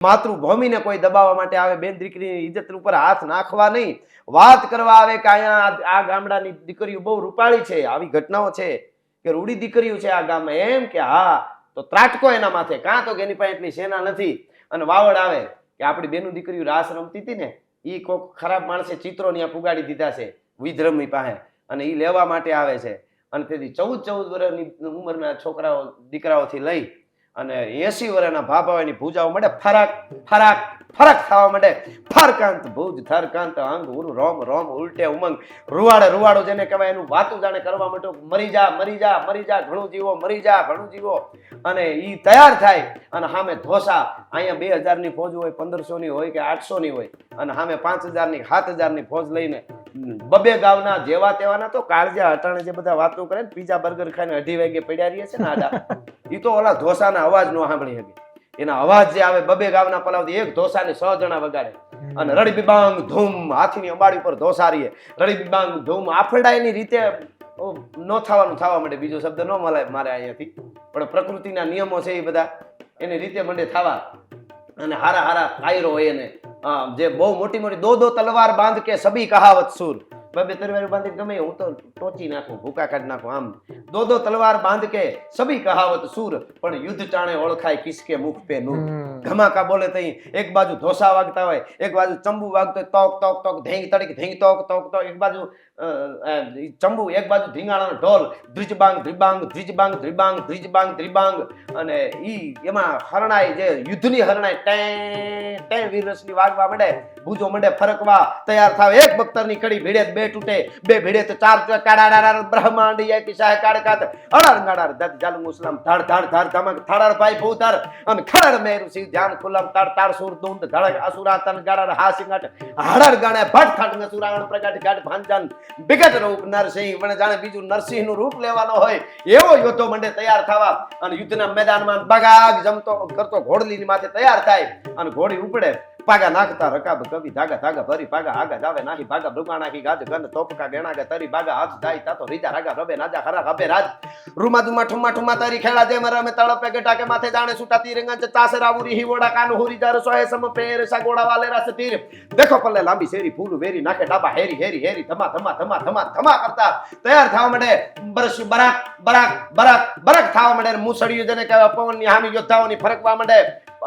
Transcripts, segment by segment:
માતૃભૂમિને કોઈ દબાવવા માટે આવે, બેન દીકરીની ઇજ્જત ઉપર હાથ નાખવા નહીં, વાત કરવા આવે કે અહીંયા આ ગામડાની દીકરીઓ બહુ રૂપાળી છે, આવી ઘટનાઓ છે કે રૂડી દીકરીઓ છે આ ગામમાં, એમ કે હા તો ત્રાટકો એના માથે, કાં તો કે એની પાસે એટલી સેના નથી. અને વાવડ આવે કે આપણી બેનું દીકરીઓ રાસ રમતી હતી ને, એ કોઈક ખરાબ માણસે ચિત્રો ત્યાં પુગાડી દીધા છે વિધ્રમની પાસે, અને એ લેવા માટે આવે છે. અને તેથી 14 વર્ષની ઉંમરના છોકરાઓ દીકરાઓથી લઈ અને 80 વર્ષના ભાભાઓની ભૂજાઓ મળે ફરક ફરક ફરક થવા માંડે. ફરકાંત ભુજ થરકાંત અંગ ઉરુ રોમ રોમ ઉલટે ઉમંગ, રૂવાડે રૂવાડો જેને કહેવાય એનું વાતું જાણે કરવા માંડ્યો, મરી જા મરી જા મરી જા ઘણું જીવો, મરી જા ઘણું જીવો. અને ઈ તૈયાર થાય અને સામે ધોસા, અહીંયા 2000ની ફોજ હોય, 1500ની હોય કે 800ની હોય, અને સામે 5000ની 7000ની ફોજ લઈને બબે ગાવના જેવા તેવાના તો કાળજા અટાણે જે બધા વાતો કરે ને, પીઝા બર્ગર ખાઈને 2:30 વાગે પડ્યા રહીએ છે ને આડા, એ તો ઓલા ધોસાના અવાજ નો સાંભળી શકે. એના અવાજ જે આવે બબે ગાવના પલાવથી એક ધોસાને 100 જણા વગાડે. અને રડી બીબાંગ ધૂમ, હાથીની અંબાડી પર ધોસા રહીએ, રડી બીબાંગ ધૂમ. આફડાઈની રીતે નો થવાનું થવા માંડે, બીજો શબ્દ ન મળે મારે અહીંયાથી, પણ પ્રકૃતિના નિયમો છે એ બધા એની રીતે મંડે થવા. અને હારા હારા કાયરો હોય એને, જે બહુ મોટી મોટી દો તલવાર બાંધ કે સબી કહાવત સુર, બબે તલવાર બાંધી ગમે હું તો ટોચી નાખું, ભૂકા કાઢી નાખું. આમ દો તલવાર બાંધ કે સબી કહાવત સુર, પણ યુદ્ધ ટાણે ઓળખાય કિસકે મુખ પે નૂર. ધમાકા બોલે તઈ એક બાજુ ધોસા વાગતા હોય, એક બાજુ ચંબુ વાગતો હોય, તોક તોક તોક ધેંગ તડીક ધેંગ તોક તોક તોક, એક બાજુ ચંબુ, એક બાજુ ધીંગાણાનો ઢોલ, ધ્રિજબાંગ ધ્રિબાંગ ધ્રિજબાંગ ધ્રિબાંગ ધ્રિજબાંગ ધ્રિબાંગ. અને ઈ એમાં હરણાઈ, જે યુદ્ધની હરણાઈ ટે વીરરસની વાગવા માંડે, ભૂજો માંડે ફરકવા, તૈયાર થાવ. એક બખ્તરની કડી ભીડે બે તૂટે, બે ભીડે તો 4 કાડાડા બ્રહ્માંડ યાતી શાહ કાડકાત અડાર ગાડાર દત જાલ મુસ્લામ ધાડ ધાડ ધાડ ધમક થાડાર ભાઈ ભૂતર અને ખડર મેરુ સી ધ્યાન ખુલમ તાર તાર સુર દુંદ ધડક અસુરા તન ગાડાર હાસિંગટ હાડર ગાણે ભટ ખડ નસુરાણ પ્રગટ ગાડ ભાંજન વિગત રૂપ નરસિંહ, વણ જાણે બીજું નરસિંહ નું રૂપ લેવાનો હોય એવો યોદ્ધો મંડે તૈયાર થવા. અને યુદ્ધના મેદાનમાં બગાગ જમતો કરતો ઘોડલીની માથે તૈયાર થાય, અને ઘોડી ઉપડે, પાગા નાખતા રકાબ કવિ ધાગા ધાગા ભરી પાગા આગા જાવે નાહી ભાગા મૃગા નાખી ગાજ ગન તોપકા ગેણાગા તરી બાગા હાથ જાય તાતો રીજા રાગા રબે નાજા ખરા હબે રાજ રૂમા દુમા ઠુમા ઠુમા તારી ખેલા દે મરા મે તળપે ગટા કે માથે જાણે સુટા તીરંગા ચાસે રાવુરી હિવોડા કાન હોરી jar સોહે સમ પેર સા ગોડા વાલે રસ તીર દેખો પલ્લે લાંબી શેરી ફૂલ વેરી નાખે ડાબા હેરી હેરી હેરી ધમા ધમા ધમા ધમા ધમા કરતા તૈયાર થવા માંડે. બરસ બરાક બરાક બરાક બરાક થવા માંડે. મુસળિયું જેને કહેવાય પવનની હામી યોદ્ધાઓની ફરકવા માંડે,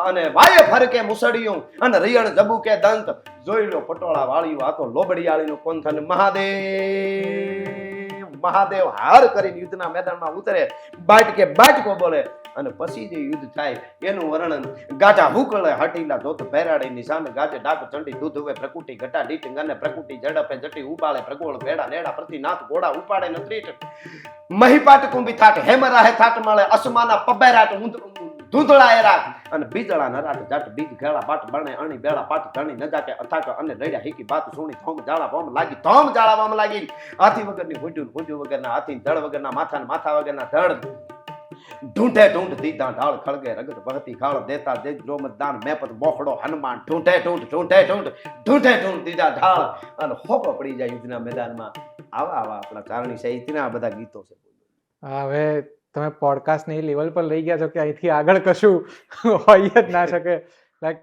અને વાયે ફરકે મુસળિયું અને રિયણ જબુ કે દંત. જોઈ લો પટોળા વાળ્યું, આ તો લોબડિયાળીનું કોંથન. મહાદેવ મહાદેવ હાર કરીને યુદ્ધના મેદાનમાં ઉતરે, બાટકે બાટકો બોલે. અને પછી જે યુદ્ધ થાય એનું વર્ણન ગાઢા હુકળે હટીલા ધોત પહેરાડીની સામે ગાજે ડાક ચંડી દૂધ હવે પ્રકૃતિ ઘટા ડીટ ગને પ્રકૃતિ ઝડપે જટી ઉપાળે પ્રગોળ ભેડા નેડા પ્રતિનાથ ઘોડા ઉપાડે નત્રીટ મહીપાટ કુંભી થાટ હેમરાહે થાટ માળે અસમાના પબેરાટ ધૂંધળા એરાટ અને બીજળા નરાટ જાટ બીજ ઘેળા પાટ બણે અણી બેળા પાટ ધણી નજાકે અથાક અને રડ્યા હીકી બાત સુણી થોમ જાળા બોમ લાગી થોમ જાળા બોમ લાગી. હાથી વગરની હુંજુ વગરના હાથી, ધડ વગરના માથા, માથા વગરના ધડ, ઢૂંઢે ઢૂંઢ દીધા ઢાળ ખળગે રગત બહતી ખાળ દેતા દેજ રોમદાન મેપત બોખડો હનુમાન ઢૂંઢે ઢૂંઢ ઢૂંઢે ઢૂંઢ ઢૂંઢે ઢૂંઢ દીધા ઢાળ અને હોપો પડી જાય યુદ્ધના મેદાનમાં. આવા આપણા ચારણી સાહિત્યના બધા ગીતો છે. હવે તમે પોડકાસ્ટ ની લેવલ પર લઈ ગયા છો કે અહીંથી આગળ કશું હોય જ ના શકે. લાઈક